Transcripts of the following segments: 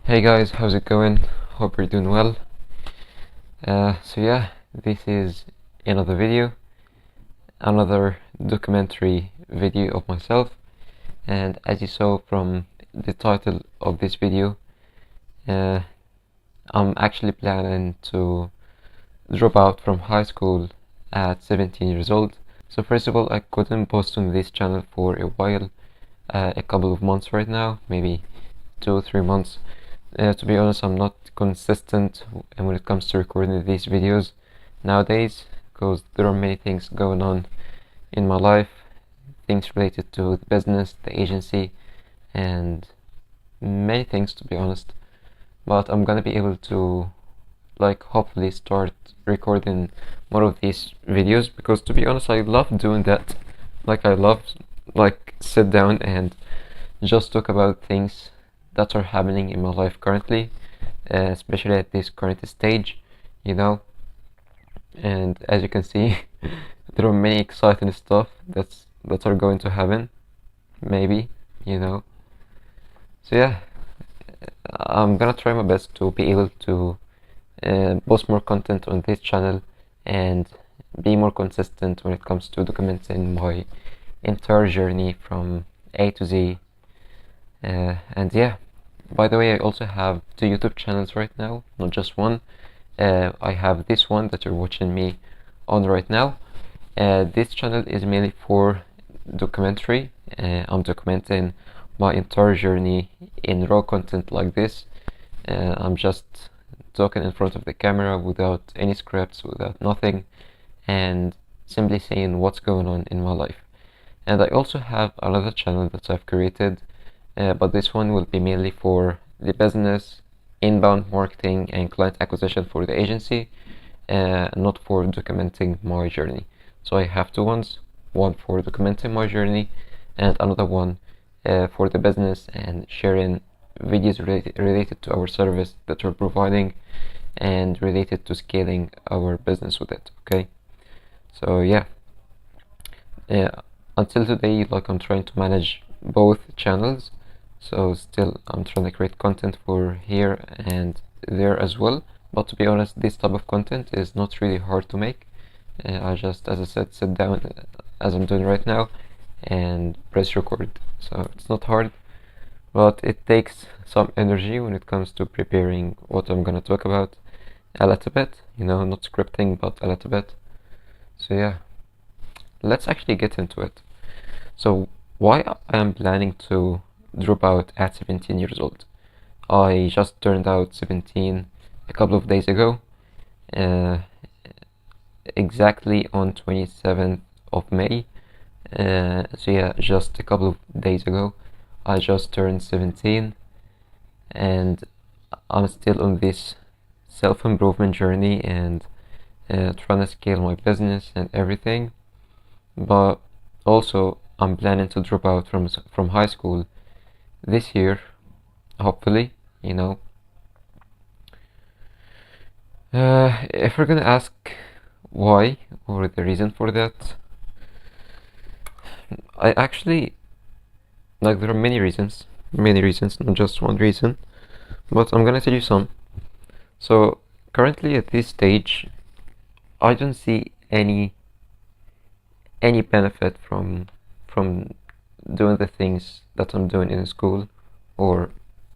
Hey guys, how's it going? Hope you're doing well. This is another video, another documentary video of myself. And as you saw from the title of this video, uh, I'm actually planning to drop out from high school at 17 years old. So first of all, I couldn't post on this channel for a while, a couple of months right now, maybe 2 or 3 months. To be honest, I'm not consistent when it comes to recording these videos nowadays, because there are many things going on in my life, things related to the business, the agency, and many things, to be honest. But I'm gonna be able to, hopefully start recording more of these videos, because to be honest, I love doing that. I love, sit down and just talk about things that are happening in my life currently, especially at this current stage, you know. And as you can see, there are many exciting stuff that are going to happen, maybe, you know. So yeah, I'm gonna try my best to be able to post more content on this channel and be more consistent when it comes to documenting my entire journey from A to Z. And yeah, by the way, I also have 2 YouTube channels right now, not just one. I have this one that you're watching me on right now. This channel is mainly for documentary. I'm documenting my entire journey in raw content like this. I'm just talking in front of the camera without any scripts, without nothing, and simply saying what's going on in my life. And I also have another channel that I've created, but this one will be mainly for the business, inbound marketing, and client acquisition for the agency, not for documenting my journey. So I have 2 ones, one for documenting my journey and another one for the business and sharing videos related to our service that we're providing and related to scaling our business with it. Okay, so yeah, until today, I'm trying to manage both channels, so still I'm trying to create content for here and there as well. But to be honest, this type of content is not really hard to make. I just, as I said, sit down as I'm doing right now and press record. So it's not hard, but it takes some energy when it comes to preparing what I'm gonna talk about a little bit, not scripting, but a little bit. So yeah, let's actually get into it. So why I am planning to drop out at 17 years old? I just turned out 17 a couple of days ago, exactly on 27th of May. So yeah, just a couple of days ago, I just turned 17, and I'm still on this self-improvement journey and trying to scale my business and everything. But also, I'm planning to drop out from high school this year, hopefully, if we're gonna ask why or the reason for that, I actually, there are many reasons, not just one reason, but I'm gonna tell you some. So currently at this stage, I don't see any benefit from doing the things that I'm doing in school or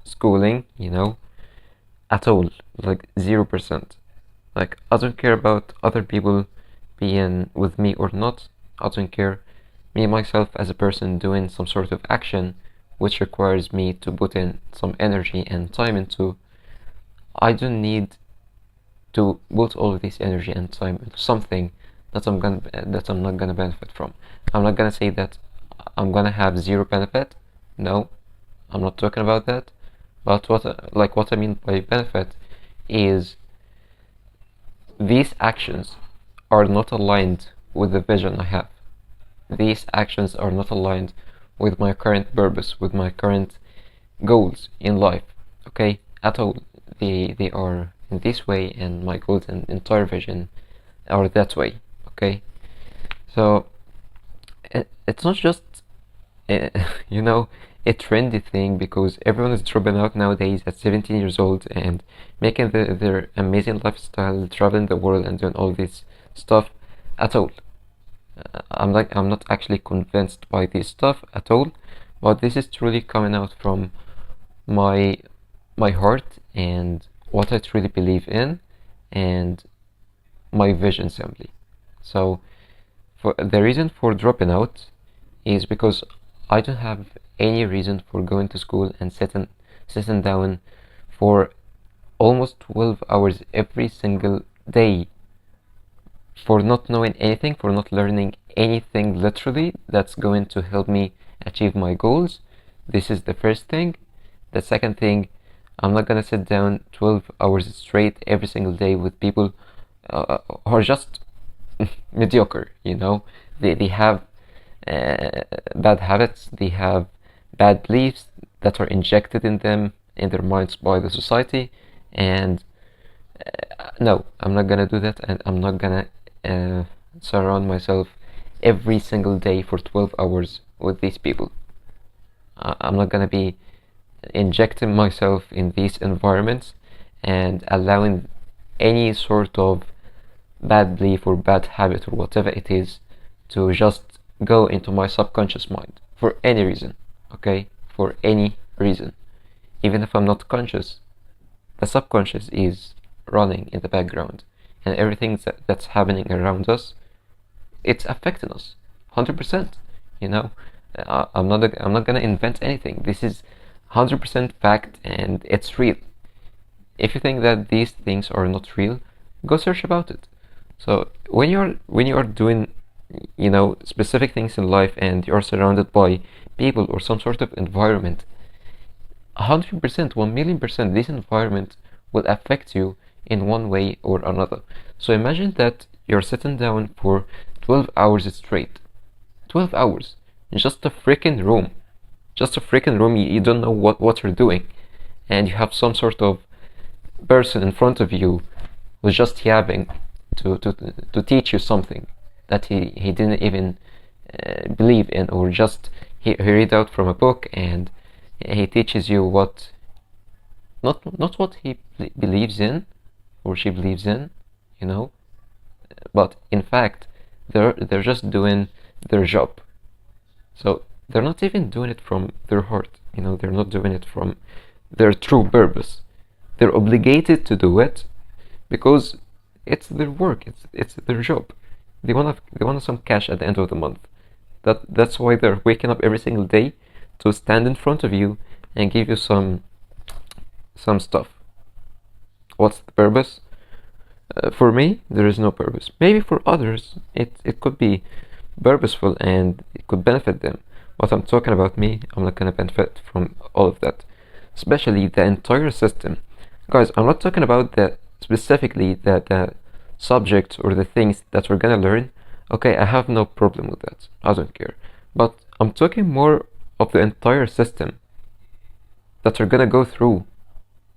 schooling, at all, 0%. I don't care about other people being with me or not. I don't care. Me myself as a person doing some sort of action which requires me to put in some energy and time into, I don't need to put all of this energy and time into something that I'm not gonna benefit from. I'm not gonna say that I'm gonna have zero benefit. No, I'm not talking about that. But what I mean by benefit is these actions are not aligned with the vision I have. These actions are not aligned with my current purpose, with my current goals in life, okay, at all. They are in this way, and my goals and entire vision are that way, okay. So it's not just a trendy thing because everyone is dropping out nowadays at 17 years old and making their amazing lifestyle, traveling the world and doing all this stuff at all. I'm not actually convinced by this stuff at all, but this is truly coming out from my heart and what I truly believe in and my vision simply. So for the reason for dropping out is because I don't have any reason for going to school and sitting down for almost 12 hours every single day for not knowing anything, for not learning anything literally that's going to help me achieve my goals. This is the first thing. The second thing, I'm not gonna sit down 12 hours straight every single day with people who are just mediocre, you know. They have bad habits, they have bad beliefs that are injected in them, in their minds by the society, and no, I'm not gonna do that, and I'm not gonna surround myself every single day for 12 hours with these people. I'm not gonna be injecting myself in these environments and allowing any sort of bad belief or bad habit or whatever it is to just go into my subconscious mind for any reason, okay? For any reason. Even if I'm not conscious, the subconscious is running in the background, and everything that's happening around us, it's affecting us 100%, you know. I'm not gonna invent anything. This is 100% fact, and it's real. If you think that these things are not real, go search about it. So when you're doing, you know, specific things in life and you're surrounded by people or some sort of environment, 100%, 1,000,000%, this environment will affect you in one way or another. So imagine that you're sitting down for 12 hours straight. 12 hours in just a freaking room. Just a freaking room, you don't know what you're doing. And you have some sort of person in front of you who's just yapping to teach you something that he didn't even believe in, or just he read out from a book and he teaches you what not what he believes in or she believes in, you know, but in fact they're just doing their job. So they're not even doing it from their heart, you know, they're not doing it from their true purpose. They're obligated to do it because it's their work, it's their job. They want some cash at the end of the month. That's why they're waking up every single day to stand in front of you and give you some stuff. What's the purpose? For me, there is no purpose. Maybe for others, it could be purposeful and it could benefit them. But I'm talking about me. I'm not gonna benefit from all of that, especially the entire system. Guys, I'm not talking about specifically the subject or the things that we're gonna learn. Okay, I have no problem with that. I don't care. But I'm talking more of the entire system that you're gonna go through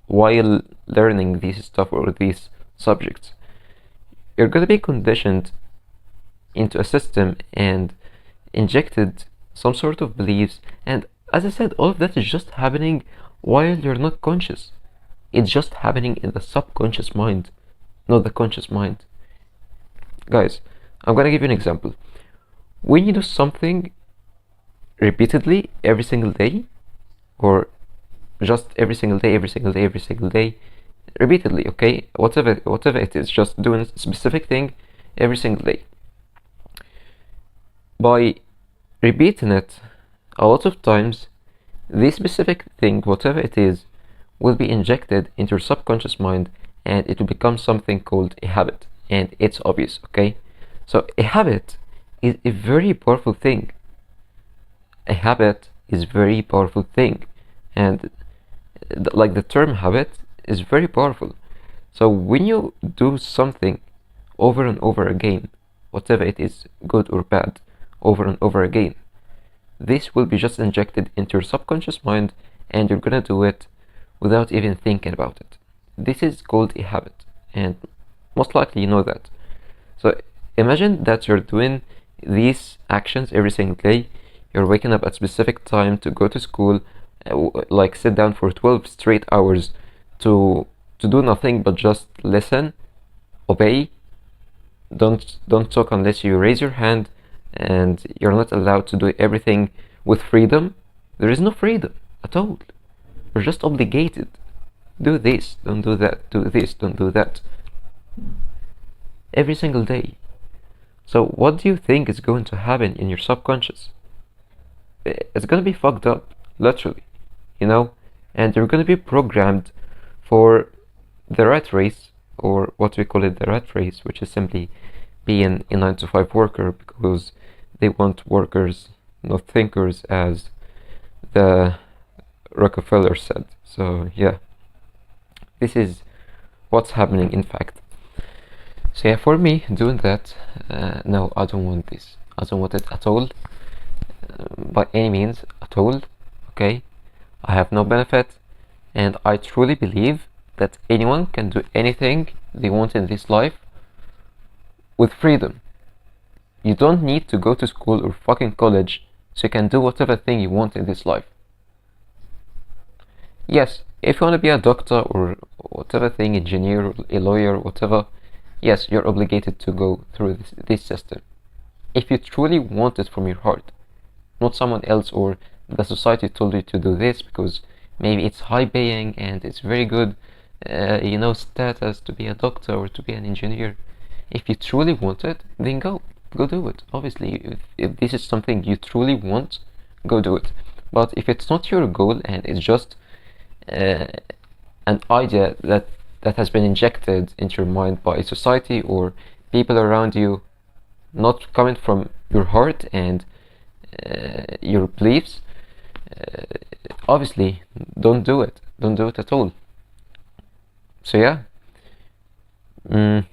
while learning these stuff or these subjects. You're gonna be conditioned into a system and injected some sort of beliefs, and as I said, all of that is just happening while you're not conscious. It's just happening in the subconscious mind, not the conscious mind. Guys, I'm gonna give you an example. When you do something repeatedly every single day, or just every single day, repeatedly, okay, whatever it is, just doing a specific thing every single day. By repeating it a lot of times, this specific thing, whatever it is, will be injected into your subconscious mind, and it will become something called a habit, and it's obvious, okay? So a habit is a very powerful thing. A habit is very powerful thing, and like the term habit is very powerful. So when you do something over and over again, whatever it is, good or bad, over and over again, this will be just injected into your subconscious mind, and you're gonna do it without even thinking about it. This is called a habit, and most likely you know that. So imagine that you're doing these actions every single day. You're waking up at specific time to go to school, like sit down for 12 straight hours to do nothing but just listen, obey. Don't talk unless you raise your hand, and you're not allowed to do everything with freedom. There is no freedom at all. You're just obligated. Do this, don't do that, do this, don't do that. Every single day. So what do you think is going to happen in your subconscious? It's gonna be fucked up, literally, you know? And you're gonna be programmed for the rat race, or what we call it, the rat race, which is simply being a 9-to-5 worker, because they want workers, not thinkers, as the Rockefeller said. So yeah, this is what's happening, in fact. So yeah, for me, doing that, no, I don't want this. I don't want it at all, by any means at all. Okay, I have no benefit, and I truly believe that anyone can do anything they want in this life with freedom. You don't need to go to school or fucking college so you can do whatever thing you want in this life. Yes, if you want to be a doctor or whatever thing, engineer, a lawyer, whatever, yes, you're obligated to go through this system. If you truly want it from your heart, not someone else or the society told you to do this because maybe it's high paying and it's very good, status to be a doctor or to be an engineer. If you truly want it, then go do it. Obviously, if this is something you truly want, go do it. But if it's not your goal and it's just an idea that has been injected into your mind by society or people around you, not coming from your heart and your beliefs, obviously don't do it. Don't do it at all. So yeah, to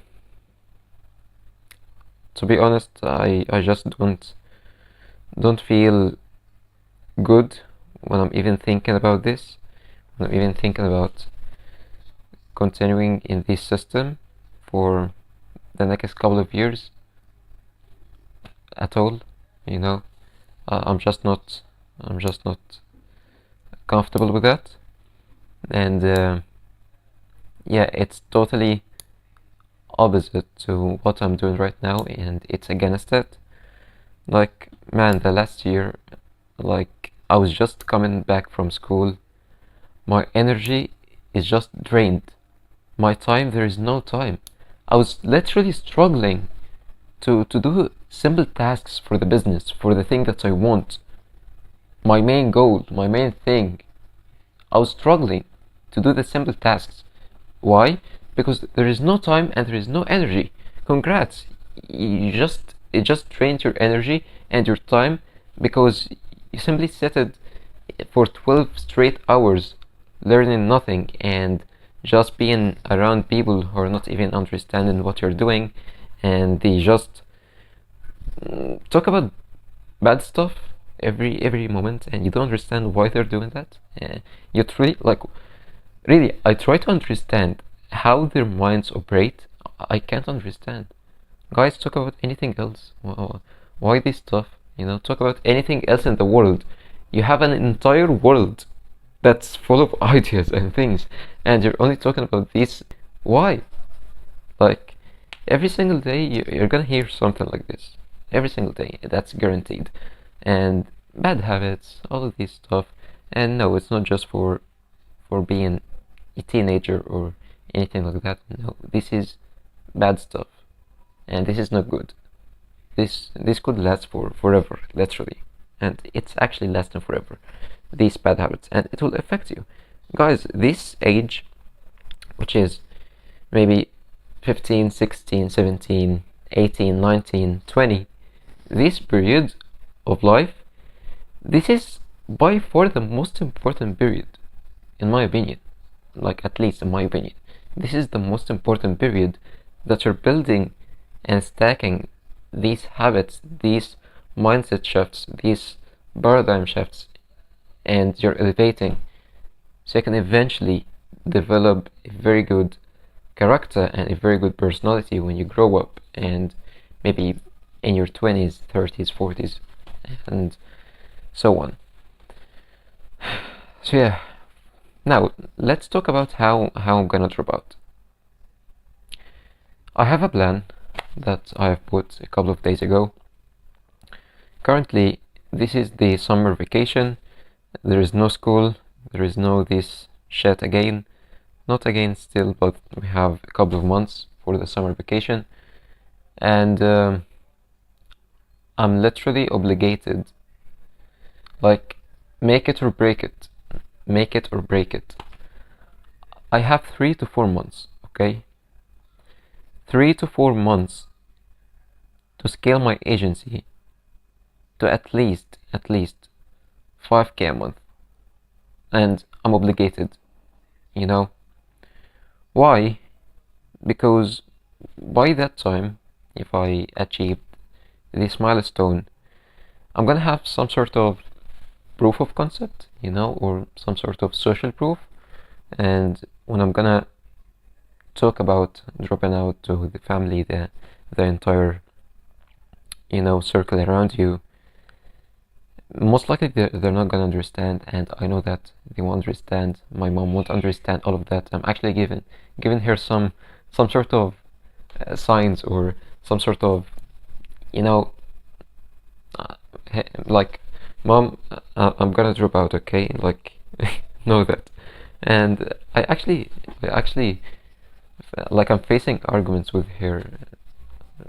be honest, I just don't feel good when I'm even thinking about this, when I'm even thinking about continuing in this system for the next couple of years at all. I'm just not comfortable with that, and yeah, it's totally opposite to what I'm doing right now, and it's against it. Like, man, the last year, like, I was just coming back from school. My energy is just drained. My time, there is no time. I was literally struggling to do simple tasks for the business, for the thing that I want. My main goal, my main thing. I was struggling to do the simple tasks. Why? Because there is no time and there is no energy. Congrats. It just drains your energy and your time because you simply sat for 12 straight hours learning nothing and just being around people who are not even understanding what you're doing, and they just talk about bad stuff every moment, and you don't understand why they're doing that. You truly, like, really, I try to understand how their minds operate. I can't understand. Guys, talk about anything else. Why this stuff? Talk about anything else in the world. You have an entire world that's full of ideas and things, and you're only talking about this. Why? Like, every single day you're gonna hear something like this. Every single day, that's guaranteed. And bad habits, all of this stuff. And no, it's not just for being a teenager or anything like that. No, this is bad stuff, and this is not good. This could last for forever, literally, and it's actually lasting forever. These bad habits, and it will affect you, guys. This age, which is maybe 15, 16, 17, 18, 19, 20, this period of life, this is by far the most important period, in my opinion. Like, at least in my opinion, this is the most important period that you're building and stacking these habits, these mindset shifts, these paradigm shifts, and you're elevating so you can eventually develop a very good character and a very good personality when you grow up, and maybe in your 20s, 30s, 40s. And so on. So yeah, now let's talk about how I'm gonna drop out. I have a plan that I have put a couple of days ago. Currently, this is the summer vacation. There is no school, there is no this shit again. Not again still, but we have a couple of months for the summer vacation. And I'm literally obligated. Like, make it or break it. Make it or break it. I have 3 to 4 months, okay? 3 to 4 months to scale my agency to at least 5k a month. And I'm obligated, you know? Why? Because by that time, if I achieve this milestone, I'm gonna have some sort of proof of concept, you know, or some sort of social proof. And when I'm gonna talk about dropping out to the family, the entire, you know, circle around you, most likely they're not gonna understand, and I know that they won't understand. My mom won't understand all of that. I'm actually giving her some sort of signs or some sort of, you know, like, mom, I'm gonna drop out, okay? Like, know that. And I actually, like, I'm facing arguments with her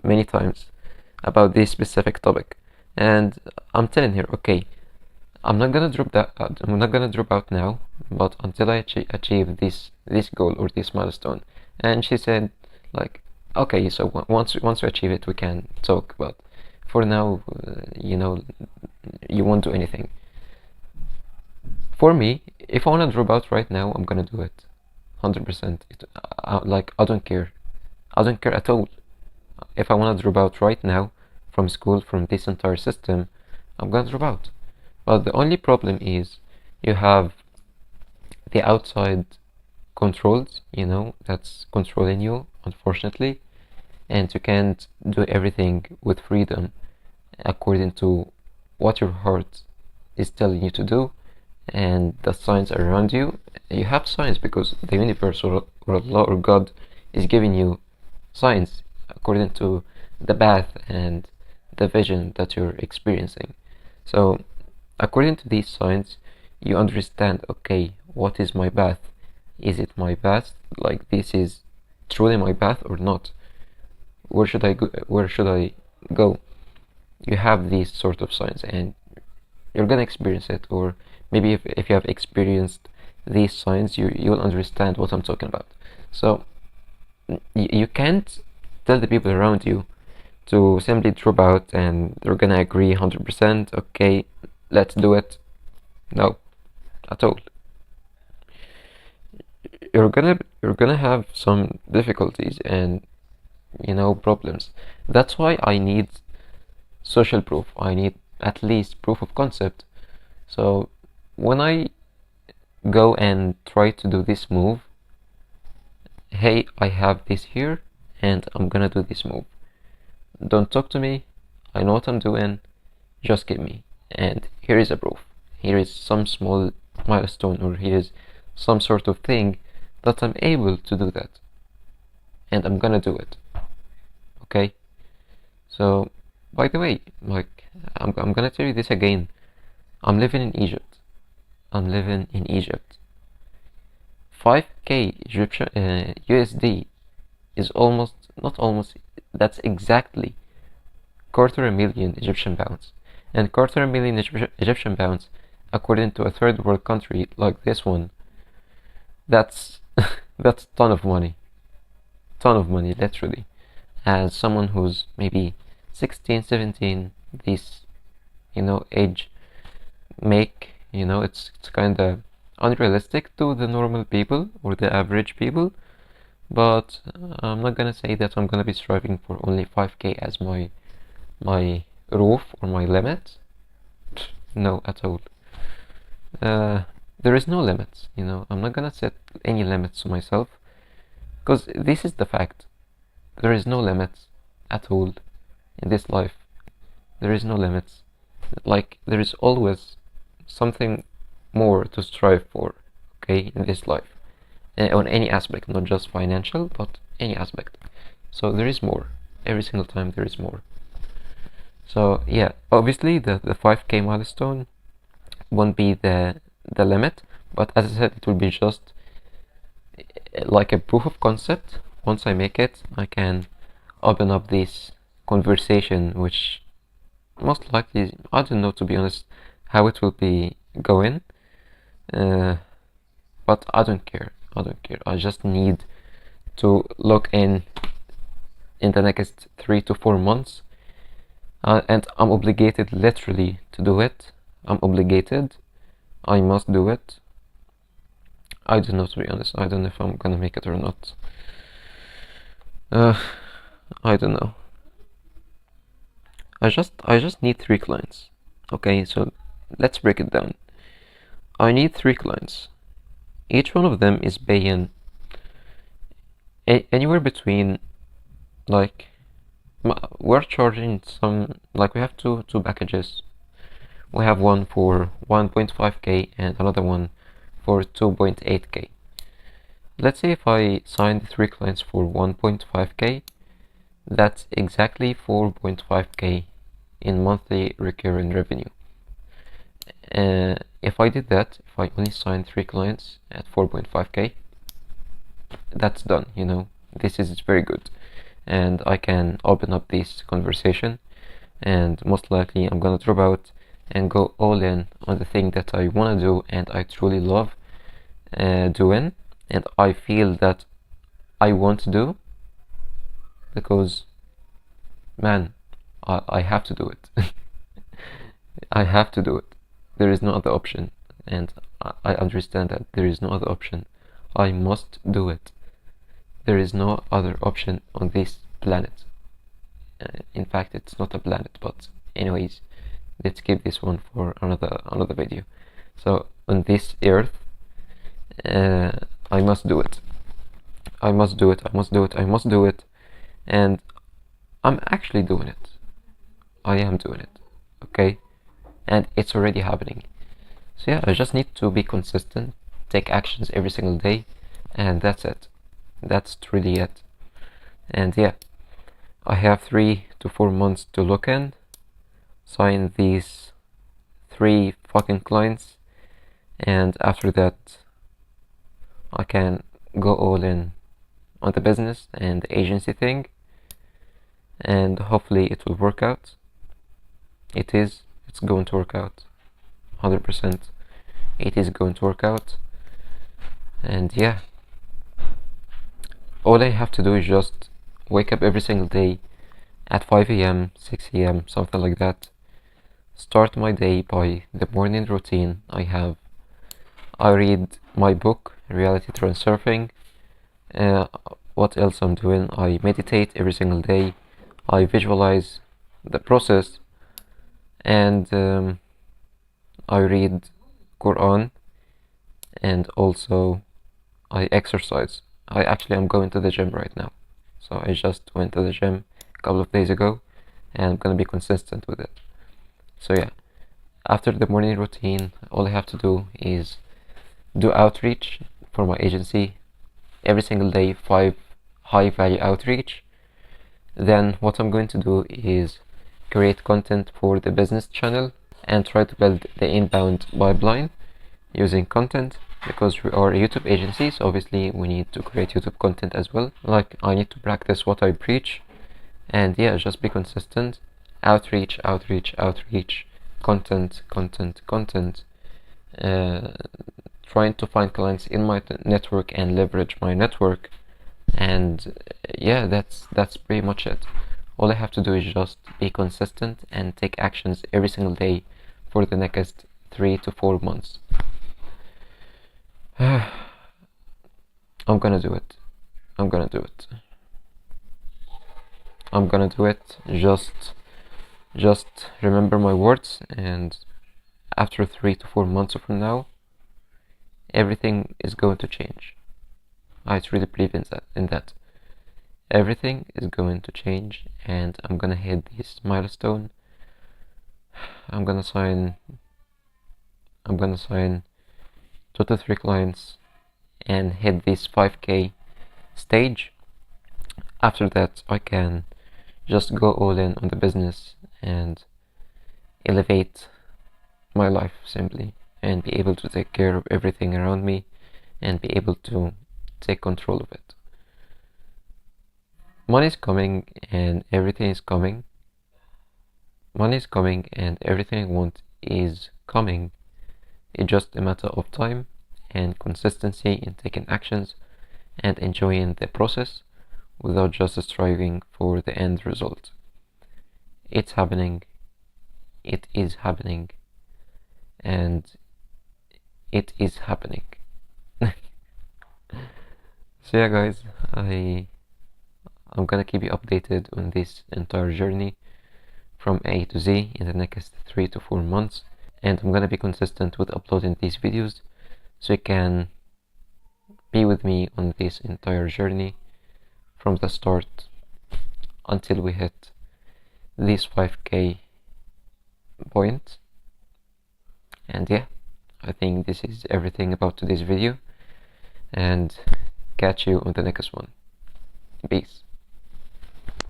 many times about this specific topic, and I'm telling her, okay, I'm not gonna drop that out. I'm not gonna drop out now, but until I achieve this goal or this milestone. And she said, like, okay, so once you achieve it, we can talk. But for now, you know, you won't do anything. For me, if I wanna drop out right now, I'm gonna do it, 100%. Like, I don't care. I don't care at all. If I wanna drop out right now from school, from this entire system, I'm gonna drop out. But the only problem is you have the outside controls, you know, that's controlling you, unfortunately, and you can't do everything with freedom according to what your heart is telling you to do, and the signs around you. You have signs because the universe or Allah or God is giving you signs according to the path and the vision that you're experiencing. So according to these signs, you understand, okay, what is my path? Is it my path? Like, this is truly my path or not? Where should I go? You have these sort of signs, and you're gonna experience it. Or maybe if you have experienced these signs, you'll understand what I'm talking about. So you can't tell the people around you to simply drop out and they're gonna agree 100%, okay, let's do it. No, at all. You're gonna have some difficulties and, you know, problems. That's why I need social proof. I need at least proof of concept. So when I go and try to do this move, hey, I have this here and I'm gonna do this move. Don't talk to me. I know what I'm doing. Just give me. And here is a proof. Here is some small milestone, or here is some sort of thing that I'm able to do that. And I'm gonna do it. Okay? So, by the way, like, I'm gonna tell you this again. I'm living in Egypt. 5k Egyptian USD is not almost, that's exactly $250,000 Egyptian pounds. And $250,000 Egyptian pounds, according to a third world country like this one, that's that's ton of money, literally. As someone who's maybe 16, 17, this, you know, age, make, you know, it's kind of unrealistic to the normal people or the average people. But I'm not gonna say that I'm gonna be striving for only 5k as my roof or my limit. No, at all. There is no limits, you know. I'm not gonna set any limits to myself, because this is the fact. There is no limits at all in this life. There is no limits. Like, there is always something more to strive for, okay, in this life, on any aspect, not just financial, but any aspect. So there is more. Every single time there is more. So yeah, obviously the 5K milestone won't be the limit, but as I said, it will be just like a proof of concept. Once I make it, I can open up this conversation, which most likely, I don't know, to be honest, how it will be going, but I don't care. I just need to look in the next 3 to 4 months, and I'm obligated literally to do it. I'm obligated. I must do it. I don't know, to be honest. I don't know if I'm gonna make it or not. I don't know. I just need 3 clients. Okay, so let's break it down. I need 3 clients. Each one of them is paying anywhere between, like, we're charging some, like, we have two packages. We have one for 1.5k and another one for 2.8k. Let's say if I sign the 3 clients for 1.5k, that's exactly 4.5k in monthly recurring revenue. If I did that, if I only signed 3 clients at 4.5k, that's done, you know. This is very good, and I can open up this conversation, and most likely I'm gonna drop out and go all in on the thing that I want to do and I truly love doing, and I feel that I want to do, because, man, I have to do it. I have to do it. There is no other option, and I understand that there is no other option. I must do it. There is no other option on this planet. In fact, it's not a planet, but anyways, let's keep this one for another video. So on this earth, I must do it. I must do it. I must do it. I must do it. And I'm actually doing it. I am doing it. Okay? And it's already happening. So yeah, I just need to be consistent, take actions every single day, and that's it. That's really it. And yeah, I have 3 to 4 months to look in, sign these 3 fucking clients, and after that I can go all in on the business and the agency thing, and hopefully it will work out. It's going to work out 100%. It is going to work out. And yeah, all I have to do is just wake up every single day at 5 a.m, 6 a.m, something like that. Start my day by the morning routine I have. I read my book, Reality Transurfing. What else I'm doing? I meditate every single day. I visualize the process, and I read Quran, and also I exercise. I actually am going to the gym right now. So I just went to the gym a couple of days ago, and I'm gonna be consistent with it. So yeah, after the morning routine, all I have to do is do outreach for my agency every single day, 5 high value outreach. Then what I'm going to do is create content for the business channel and try to build the inbound pipeline using content, because we are a YouTube agency, so obviously we need to create YouTube content as well. Like, I need to practice what I preach, and yeah, just be consistent. Outreach, content, trying to find clients in my network and leverage my network. And yeah, that's pretty much it. All I have to do is just be consistent and take actions every single day for the next 3 to 4 months. I'm gonna do it. I'm gonna do it. I'm gonna do it. Just remember my words, and after 3 to 4 months from now, everything is going to change. I truly believe in that. Everything is going to change, and I'm gonna hit this milestone I'm gonna sign 2 to 3 clients and hit this 5k stage. After that, I can just go all in on the business and elevate my life simply, and be able to take care of everything around me and be able to take control of it. Money is coming and everything is coming. Money is coming and everything I want is coming. It's just a matter of time and consistency in taking actions and enjoying the process without just striving for the end result. It's happening, it is happening, and it is happening. So yeah guys, I'm gonna keep you updated on this entire journey from A to Z in the next 3 to 4 months, and I'm gonna be consistent with uploading these videos so you can be with me on this entire journey from the start until we hit this 5k point. And yeah, I think this is everything about today's video, and catch you on the next one. Peace.